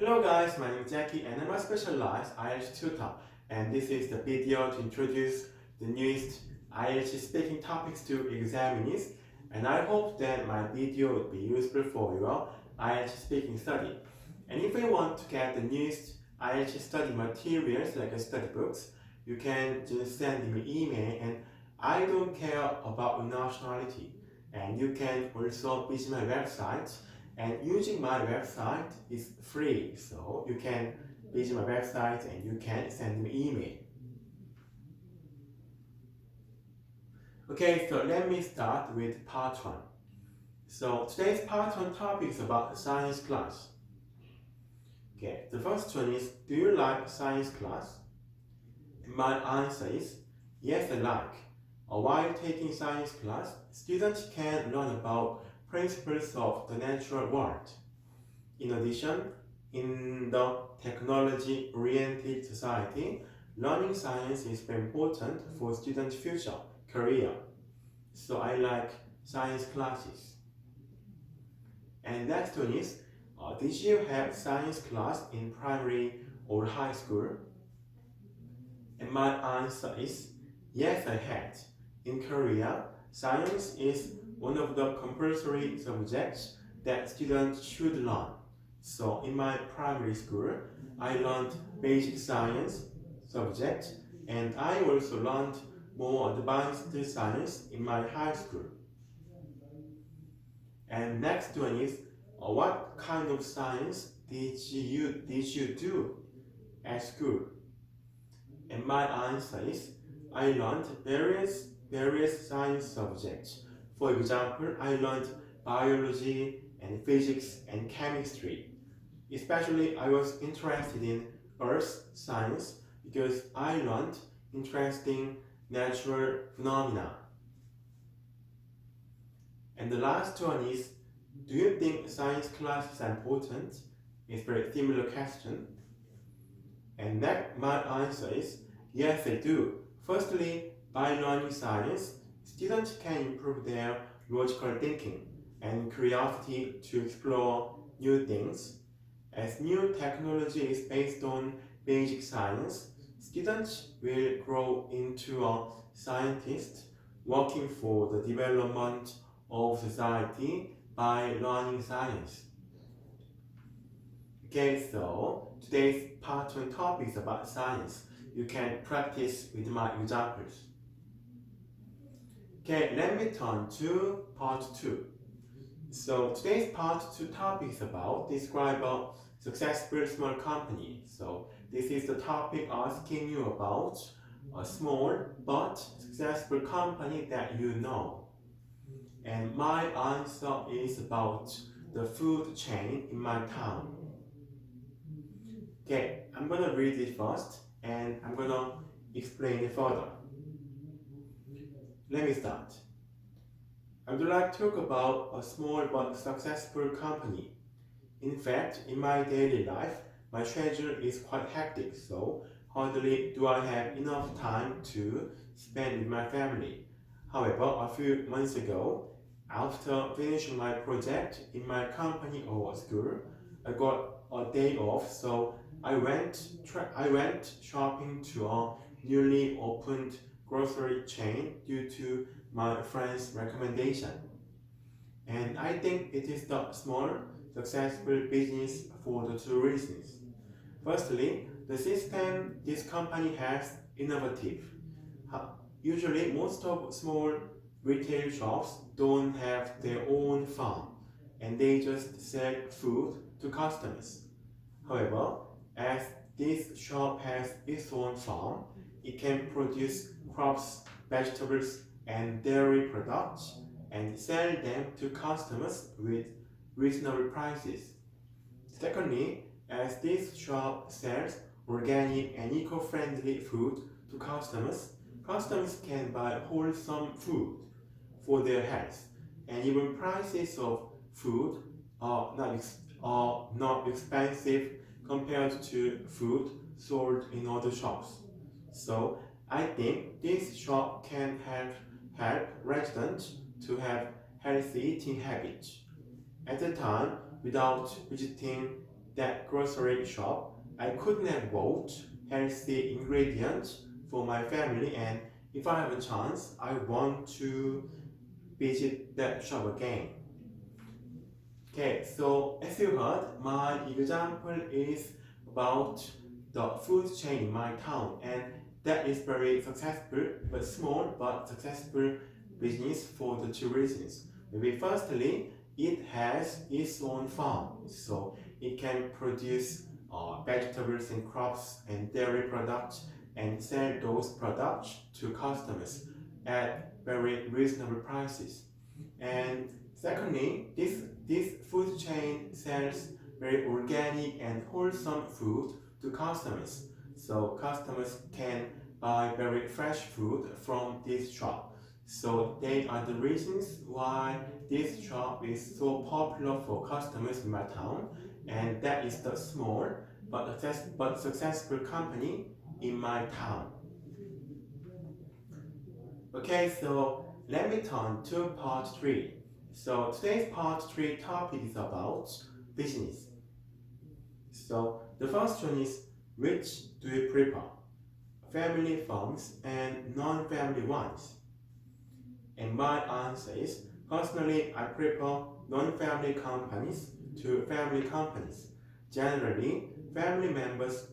Hello guys, my name is Jackie and I'm a specialized IELTS tutor, and this is the video to introduce the newest IELTS speaking topics to examinees, and I hope that my video will be useful for your IELTS speaking study. And if you want to get the newest IELTS study materials like study books, you can just send me email, and I don't care about your nationality, and you can also visit my website, and using my website is free, so you can visit my website and you can send me email. Okay, so let me start with part 1. So today's part 1 topic is about science class. Okay, the first one is, do you like science class? My answer is yes, I like. While taking science class, students can learn about principles of the natural world. In addition, in the technology-oriented society, learning science is very important for students' future career. So I like science classes. And next one is, did you have science class in primary or high school? And my answer is yes, I had. In Korea, science is one of the compulsory subjects that students should learn. So in my primary school, I learned basic science subject, and I also learned more advanced science in my high school. And next one is, what kind of science did you do at school? And my answer is, I learned various science subjects. For example, I learned biology and physics and chemistry. Especially, I was interested in earth science because I learned interesting natural phenomena. And the last one is, do you think science class is important? It's a very similar question. And my answer is yes, I do. Firstly, by learning science, students can improve their logical thinking and curiosity to explore new things. As new technology is based on basic science, students will grow into a scientist working for the development of society by learning science. Okay, so today's part 1 topic is about science. You can practice with my examples. Okay, let me turn to part 2. So today's part 2 topic is about describe a successful small company. So this is the topic asking you about a small but successful company that you know. And my answer is about the food chain in my town. Okay, I'm gonna read it first and I'm gonna explain it further. Let me start. I would like to talk about a small but successful company. In fact, in my daily life, my schedule is quite hectic, so hardly do I have enough time to spend with my family. However, a few months ago, after finishing my project in my company or school, I got a day off, so I went shopping to a newly opened grocery chain due to my friend's recommendation. And I think it is the small, successful business for the two reasons. Firstly, the system this company has innovative. Usually, most of small retail shops don't have their own farm, and they just sell food to customers. However, as this shop has its own farm, it can produce crops, vegetables, and dairy products and sell them to customers with reasonable prices. Secondly, as this shop sells organic and eco-friendly food to customers, customers can buy wholesome food for their health, and even prices of food are not expensive compared to food sold in other shops. So I think this shop can help residents to have healthy eating habits. At the time, without visiting that grocery shop, I couldn't have bought healthy ingredients for my family, and if I have a chance, I want to visit that shop again. Okay, so as you heard, my example is about the food chain in my town, and that is very successful, but small but successful business for the two reasons. Maybe firstly, it has its own farm, so it can produce vegetables and crops and dairy products and sell those products to customers at very reasonable prices. And secondly, this food chain sells very organic and wholesome food to customers. So customers can buy very fresh food from this shop. So they are the reasons why this shop is so popular for customers in my town, and that is the small but successful company in my town. Okay, so let me turn to part 3. So today's part 3 topic is about business. So the first one is, which do you prefer? Family firms and non-family ones? And my answer is, personally I prefer non-family companies to family companies. Generally, family members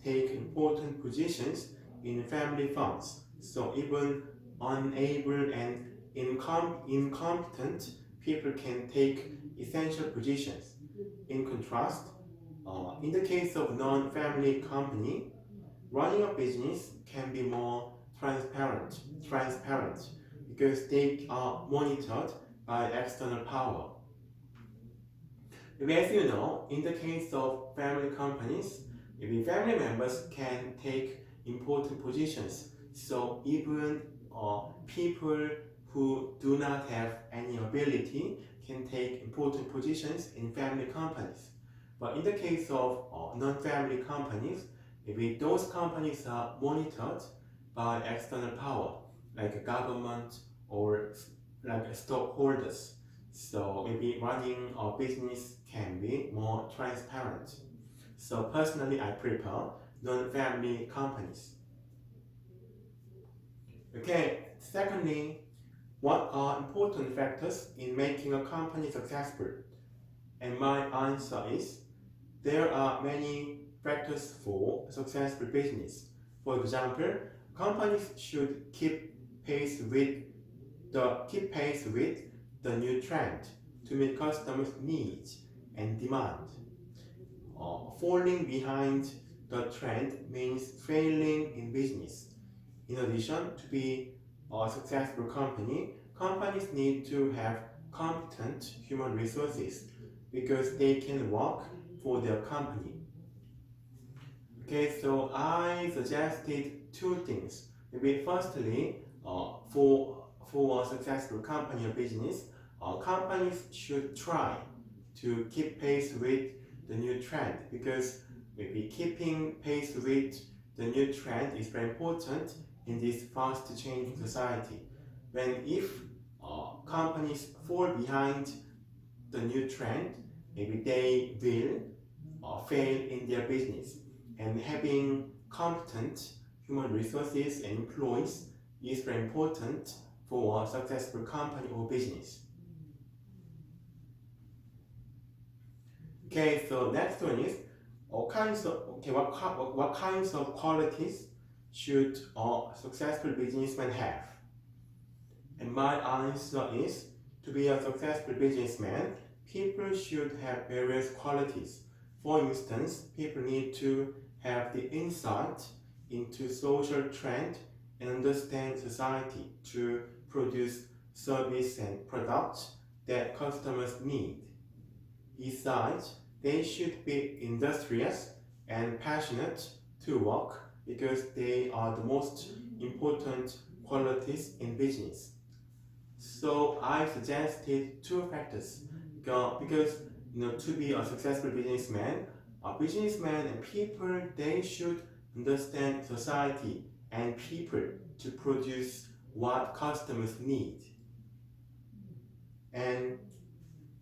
take important positions in family firms, so even unable and incompetent people can take essential positions. In contrast, in the case of non-family company, running a business can be more transparent because they are monitored by external power. As you know, in the case of family companies, maybe family members can take important positions. So even people who do not have any ability can take important positions in family companies. But in the case of non-family companies, maybe those companies are monitored by external power, like a government or like stockholders. So maybe running a business can be more transparent. So personally, I prefer non-family companies. Okay, secondly, what are important factors in making a company successful? And my answer is, there are many factors for a successful business. For example, companies should keep pace with the new trend to meet customers' needs and demand. Falling behind the trend means failing in business. In addition, to be a successful company, companies need to have competent human resources because they can work for their company. Okay, so I suggested two things. Maybe firstly, for a successful company or business, companies should try to keep pace with the new trend, because maybe keeping pace with the new trend is very important in this fast changing society. If companies fall behind the new trend, maybe they will fail in their business. And having competent human resources and employees is very important for a successful company or business. Okay, so next one is, what kinds of qualities should a successful businessman have? And my answer is, to be a successful businessman, people should have various qualities. For instance, people need to have the insight into social trend and understand society to produce service and products that customers need. Besides, they should be industrious and passionate to work, because they are the most important qualities in business. So I suggested two factors, because to be a successful businessman, and people, they should understand society and people to produce what customers need. And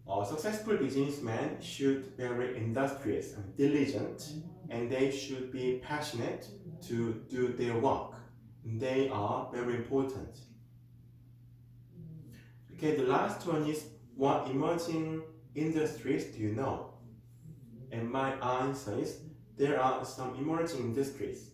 Successful businessmen should be very industrious and diligent, and they should be passionate to do their work. They are very important. Okay, the last one is, what emerging industries do you know? And my answer is, there are some emerging industries.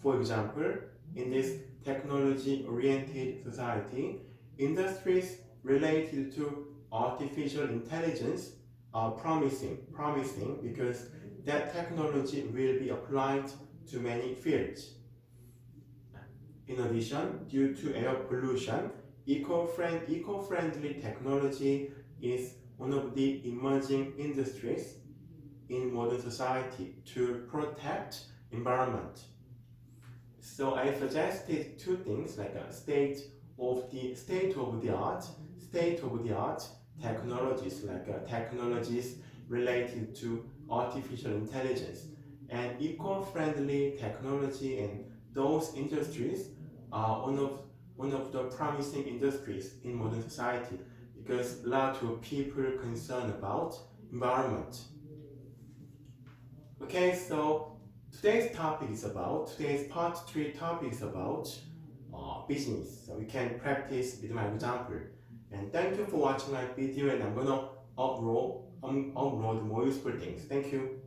For example, in this technology-oriented society, industries related to artificial intelligence are promising because that technology will be applied to many fields. In addition, due to air pollution, eco-friendly technology is one of the emerging industries in modern society to protect environment. So I suggested two things, like a state of the art technologies, like technologies related to artificial intelligence, and eco-friendly technology, and those industries are one of the promising industries in modern society because a lot of people are concerned about environment. Okay, so today's part 3 topic is about business. So we can practice with my example. And thank you for watching my video, and I'm gonna upload more useful things. Thank you.